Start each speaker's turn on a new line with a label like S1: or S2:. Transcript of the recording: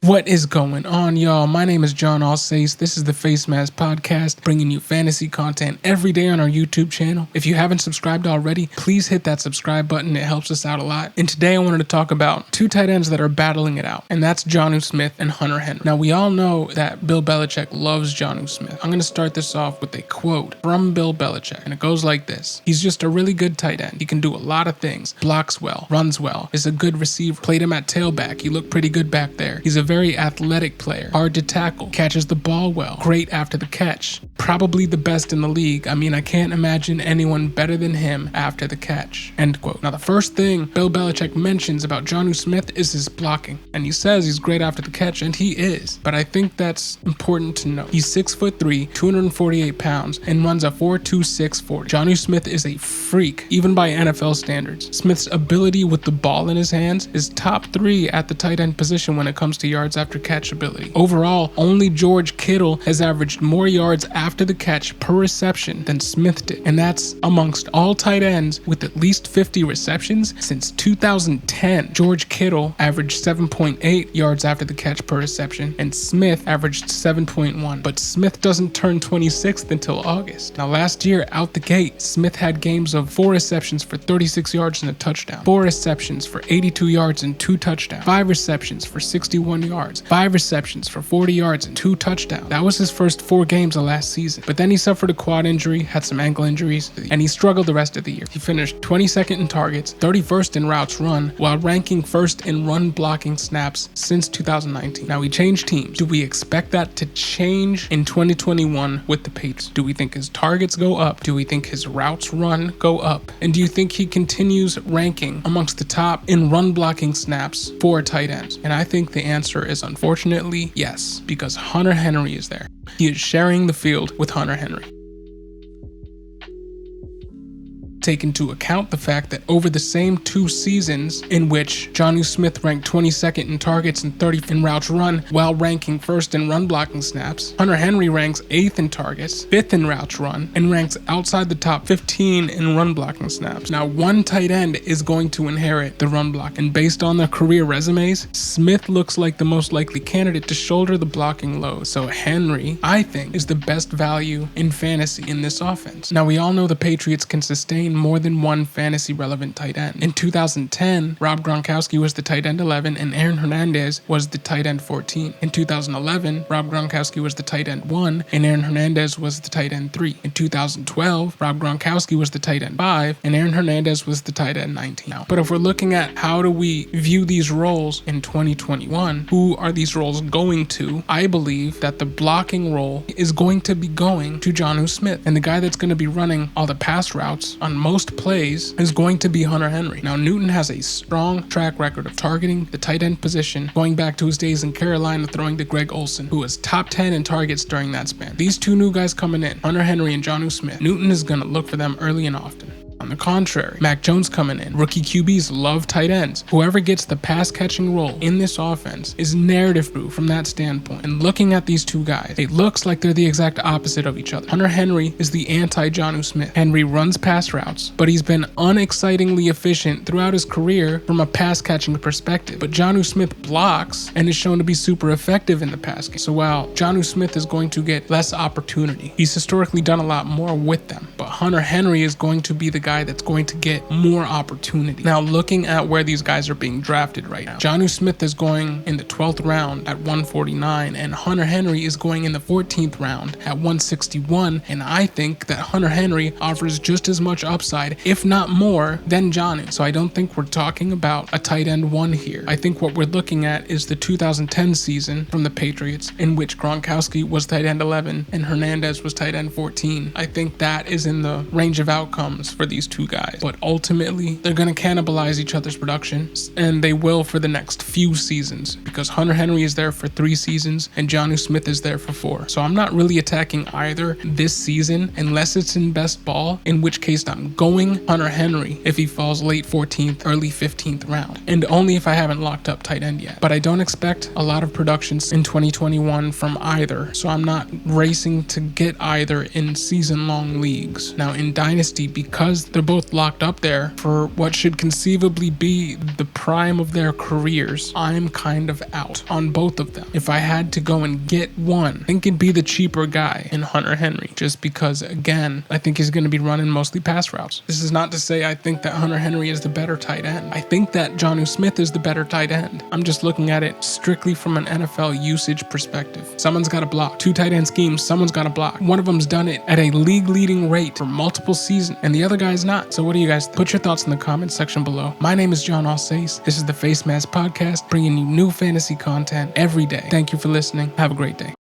S1: What is going on, y'all? My name is John Alsace. This is the Face Mask Podcast, bringing you fantasy content every day on our YouTube channel. If you haven't subscribed already, please hit that subscribe button. It helps us out a lot. And today I wanted to talk about two tight ends that are battling it out, and that's Jonnu Smith and Hunter Henry. Now, we all know that Bill Belichick loves Jonnu Smith. I'm going to start this off with a quote from Bill Belichick, and it goes like this. He's just a really good tight end. He can do a lot of things. Blocks well, runs well, is a good receiver. Played him at tailback. He looked pretty good back there. He's a very athletic player, hard to tackle, catches the ball well, great after the catch, probably the best in the league. I mean, I can't imagine anyone better than him after the catch, end quote. Now, the first thing Bill Belichick mentions about Jonnu Smith is his blocking, and he says he's great after the catch, and he is, but I think that's important to note. He's 6'3", 248 pounds, and runs a 4.26 40. Jonnu Smith is a freak, even by NFL standards. Smith's ability with the ball in his hands is top 3 at the tight end position when it comes to yards after catch ability. Overall, only George Kittle has averaged more yards after the catch per reception than Smith did, and that's amongst all tight ends with at least 50 receptions since 2010. George Kittle averaged 7.8 yards after the catch per reception, and Smith averaged 7.1, but Smith doesn't turn 26th until August. Now, last year, out the gate, Smith had games of 4 receptions for 36 yards and a touchdown, 4 receptions for 82 yards and 2 touchdowns, 5 receptions for 61 yards, 5 receptions for 40 yards and 2 touchdowns. That was his first 4 games of last season. But then he suffered a quad injury, had some ankle injuries, and he struggled the rest of the year. He finished 22nd in targets, 31st in routes run, while ranking 1st in run blocking snaps since 2019. Now, he changed teams. Do we expect that to change in 2021 with the Patriots? Do we think his targets go up? Do we think his routes run go up? And do you think he continues ranking amongst the top in run blocking snaps for tight ends? And I think the answer is unfortunately yes, because Hunter Henry is there. He is sharing the field with Hunter Henry. Take into account the fact that over the same 2 seasons in which Jonnu Smith ranked 22nd in targets and 30th in routes run while ranking 1st in run blocking snaps, Hunter Henry ranks 8th in targets, 5th in routes run, and ranks outside the top 15 in run blocking snaps. Now, one tight end is going to inherit the run block, and based on their career resumes, Smith looks like the most likely candidate to shoulder the blocking load. So Henry, I think, is the best value in fantasy in this offense. Now, we all know the Patriots can sustain more than one fantasy relevant tight end. In 2010, Rob Gronkowski was the tight end 11 and Aaron Hernandez was the tight end 14. In 2011, Rob Gronkowski was the tight end 1 and Aaron Hernandez was the tight end 3. In 2012, Rob Gronkowski was the tight end 5 and Aaron Hernandez was the tight end 19. But if we're looking at how do we view these roles in 2021, who are these roles going to? I believe that the blocking role is going to be going to Jonnu Smith, and the guy that's going to be running all the pass routes on most plays is going to be Hunter Henry. Now, Newton has a strong track record of targeting the tight end position, going back to his days in Carolina throwing to Greg Olsen, who was top 10 in targets during that span. These 2 new guys coming in, Hunter Henry and Jonnu Smith, Newton is going to look for them early and often. On the contrary, Mac Jones coming in. Rookie QBs love tight ends. Whoever gets the pass-catching role in this offense is narrative-proof from that standpoint. And looking at these 2 guys, it looks like they're the exact opposite of each other. Hunter Henry is the anti-Jonnu Smith. Henry runs pass routes, but he's been unexcitingly efficient throughout his career from a pass-catching perspective. But Jonnu Smith blocks and is shown to be super effective in the pass game. So while Jonnu Smith is going to get less opportunity, he's historically done a lot more with them. But Hunter Henry is going to be the guy that's going to get more opportunity. Now, looking at where these guys are being drafted right now, Jonnu Smith is going in the 12th round at 149, and Hunter Henry is going in the 14th round at 161, and I think that Hunter Henry offers just as much upside, if not more, than Jonnu. So I don't think we're talking about a tight end 1 here. I think what we're looking at is the 2010 season from the Patriots, in which Gronkowski was tight end 11 and Hernandez was tight end 14. I think that is in the range of outcomes for these 2 guys, but ultimately they're going to cannibalize each other's production, and they will for the next few seasons, because Hunter Henry is there for 3 seasons and Jonnu Smith is there for 4. So I'm not really attacking either this season unless it's in best ball, in which case I'm going Hunter Henry if he falls late 14th, early 15th round, and only if I haven't locked up tight end yet. But I don't expect a lot of productions in 2021 from either, so I'm not racing to get either in season-long leagues. Now, in Dynasty, because They're both locked up there for what should conceivably be the prime of their careers. I'm kind of out on both of them. If I had to go and get one, I think it'd be the cheaper guy in Hunter Henry, just because, again, I think he's going to be running mostly pass routes. This is not to say I think that Hunter Henry is the better tight end. I think that Jonnu Smith is the better tight end. I'm just looking at it strictly from an NFL usage perspective. Someone's got to block. 2 tight end schemes, someone's got to block. One of them's done it at a league-leading rate for multiple seasons, and the other guy's not. So what do you guys think? Put your thoughts in the comments section below. My name is John Alsace. This is the Face Mask Podcast, bringing you new fantasy content every day. Thank you for listening. Have a great day.